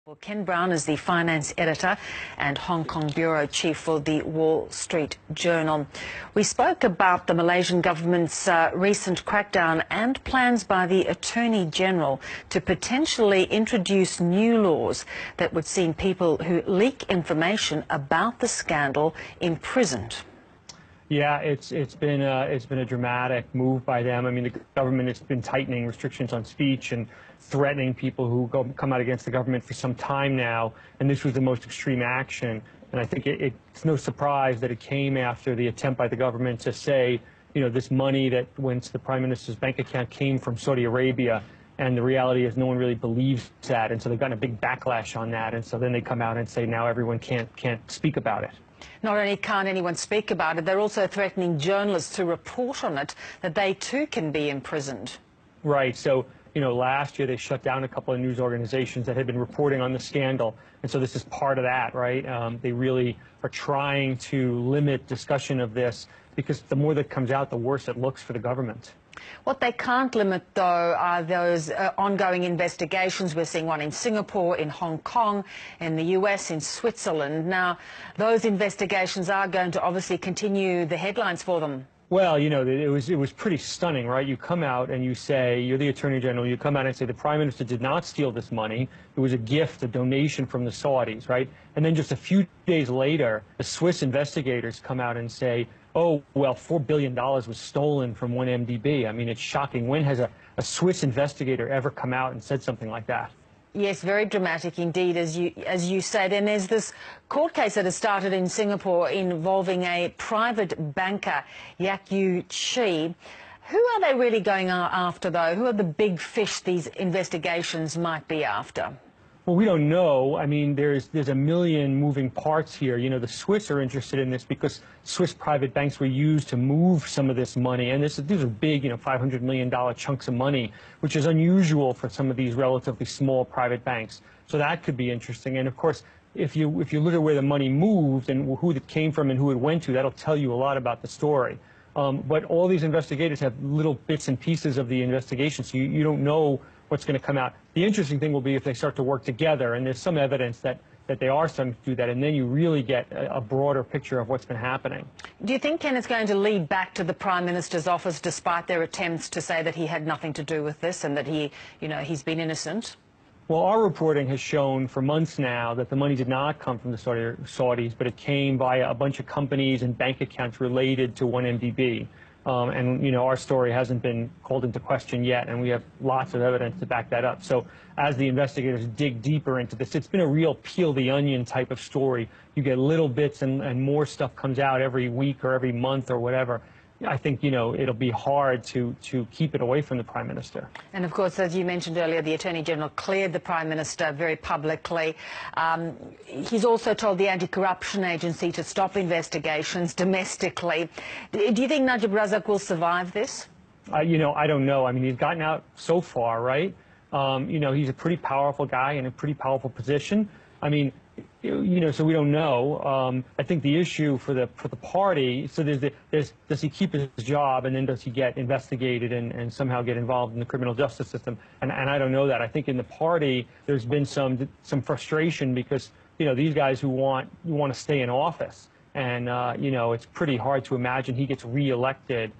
Well, Ken Brown is the finance editor and Hong Kong bureau chief for the Wall Street Journal. We spoke about the Malaysian government's recent crackdown and plans by the Attorney General to potentially introduce new laws that would see people who leak information about the scandal imprisoned. Yeah, it's been a dramatic move by them. I mean, the government has been tightening restrictions on speech and threatening people who come out against the government for some time now, and this was the most extreme action. And I think it's no surprise that it came after the attempt by the government to say, you know, this money that went to the Prime Minister's bank account came from Saudi Arabia, and the reality is no one really believes that, and so they've gotten a big backlash on that, and so then they come out and say now everyone can't speak about it. Not only can't anyone speak about it, they're also threatening journalists who report on it, that they too can be imprisoned. Right. So, you know, last year they shut down a couple of news organizations that had been reporting on the scandal, and so this is part of that, right? They really are trying to limit discussion of this because the more that comes out, the worse it looks for the government. What they can't limit, though, are those ongoing investigations. We're seeing one in Singapore, in Hong Kong, in the US, in Switzerland. Now, those investigations are going to obviously continue the headlines for them. Well, you know, it was pretty stunning, right? You come out and you say, you're the Attorney General, you come out and say the Prime Minister did not steal this money. It was a gift, a donation from the Saudis, right? And then just a few days later, the Swiss investigators come out and say, oh, well, $4 billion was stolen from 1MDB. I mean, it's shocking. When has a Swiss investigator ever come out and said something like that? Yes, very dramatic indeed, as you said. And there's this court case that has started in Singapore involving a private banker, Yak Yew Chi. Who are they really going after, though? Who are the big fish these investigations might be after? Well, we don't know. I mean, there's a million moving parts here. You know, the Swiss are interested in this because Swiss private banks were used to move some of this money. And these are big, you know, $500 million chunks of money, which is unusual for some of these relatively small private banks. So that could be interesting. And of course, if you look at where the money moved and who it came from and who it went to, that'll tell you a lot about the story. But all these investigators have little bits and pieces of the investigation, so you don't know what's going to come out. The interesting thing will be if they start to work together, and there's some evidence that they are starting to do that, and then you really get a broader picture of what's been happening. Do you think, Ken, it's going to lead back to the Prime Minister's office, despite their attempts to say that he had nothing to do with this and that he's been innocent? Well, our reporting has shown for months now that the money did not come from the Saudis, but it came via a bunch of companies and bank accounts related to 1MDB. And, you know, our story hasn't been called into question yet, and we have lots of evidence to back that up. So as the investigators dig deeper into this, it's been a real peel the onion type of story. You get little bits and more stuff comes out every week or every month or whatever. I think, you know, it'll be hard to keep it away from the Prime Minister. And of course, as you mentioned earlier, the Attorney General cleared the Prime Minister very publicly. He's also told the Anti-Corruption Agency to stop investigations domestically. Do you think Najib Razak will survive this? You know, I don't know. I mean, he's gotten out so far, right? You know, he's a pretty powerful guy in a pretty powerful position. I mean, you know, so we don't know. I think the issue for the party, so does he keep his job, and then does he get investigated and somehow get involved in the criminal justice system? And I don't know that. I think in the party there's been some frustration because, you know, these guys who want to stay in office, and you know, it's pretty hard to imagine he gets reelected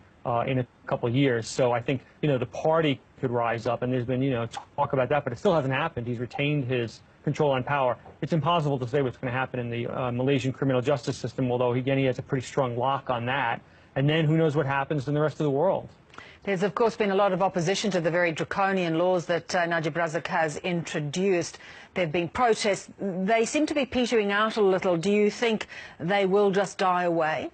in a couple of years. So I think, you know, the party could rise up, and there's been, you know, talk about that, but it still hasn't happened. He's retained his control on power. It's impossible to say what's going to happen in the Malaysian criminal justice system, although again he has a pretty strong lock on that. And then who knows what happens in the rest of the world. There's of course been a lot of opposition to the very draconian laws that Najib Razak has introduced. There have been protests. They seem to be petering out a little. Do you think they will just die away?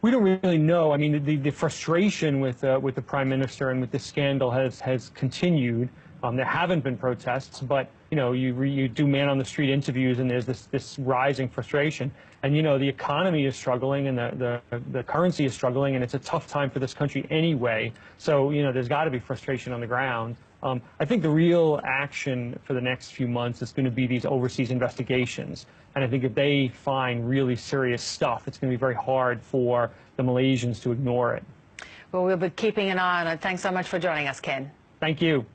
We don't really know. I mean, the frustration with the Prime Minister and with this scandal has continued. There haven't been protests, but, you know, you do man-on-the-street interviews, and there's this rising frustration. And, you know, the economy is struggling, and the currency is struggling, and it's a tough time for this country anyway. So, you know, there's got to be frustration on the ground. I think the real action for the next few months is going to be these overseas investigations. And I think if they find really serious stuff, it's going to be very hard for the Malaysians to ignore it. Well, we'll be keeping an eye on it. Thanks so much for joining us, Ken. Thank you.